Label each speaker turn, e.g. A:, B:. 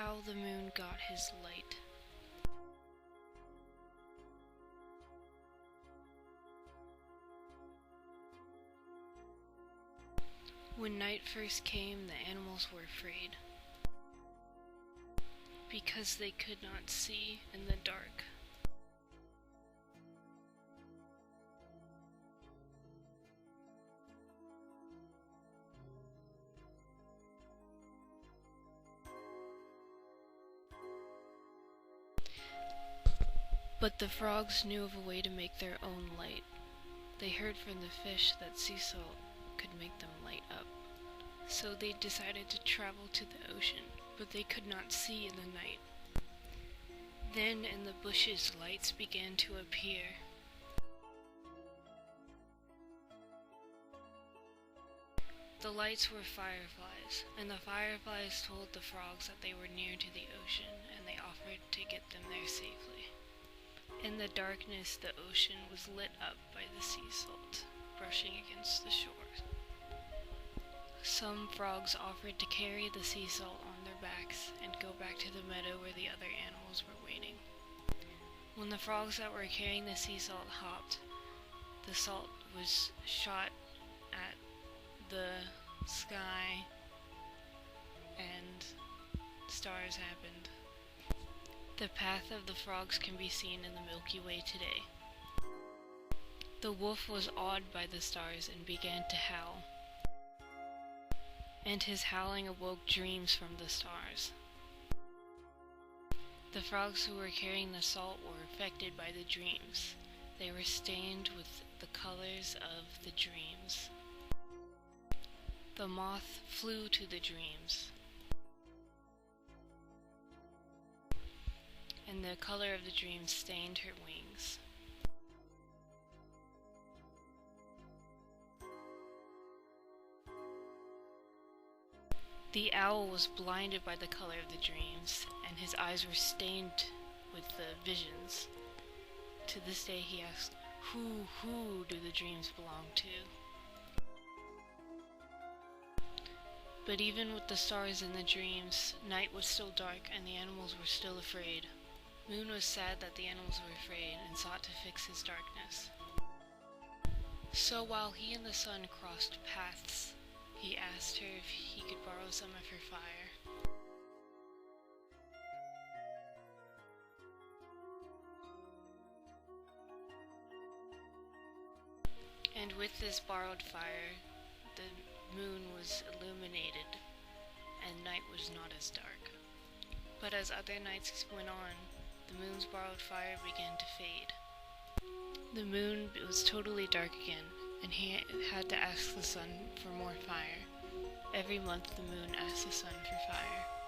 A: How the moon got his light. When night first came, the animals were afraid, because they could not see in the dark. But the frogs knew of a way to make their own light. They heard from the fish that sea salt could make them light up. So they decided to travel to the ocean, but they could not see in the night. Then in the bushes lights began to appear. The lights were fireflies, and the fireflies told the frogs that they were near to the ocean, and they offered to get them there safely. In the darkness, the ocean was lit up by the sea salt, brushing against the shore. Some frogs offered to carry the sea salt on their backs and go back to the meadow where the other animals were waiting. When the frogs that were carrying the sea salt hopped, the salt was shot at the sky and stars happened. The path of the frogs can be seen in the Milky Way today. The wolf was awed by the stars and began to howl, and his howling awoke dreams from the stars. The frogs who were carrying the salt were affected by the dreams. They were stained with the colors of the dreams. The moth flew to the dreams, and the color of the dreams stained her wings. The owl was blinded by the color of the dreams, and his eyes were stained with the visions. To this day he asks, who do the dreams belong to? But even with the stars in the dreams, night was still dark and the animals were still afraid. Moon was sad that the animals were afraid and sought to fix his darkness. So while he and the sun crossed paths, he asked her if he could borrow some of her fire. And with this borrowed fire, the moon was illuminated, and night was not as dark. But as other nights went on, the moon's borrowed fire began to fade. The moon was totally dark again, and he had to ask the sun for more fire. Every month the moon asked the sun for fire.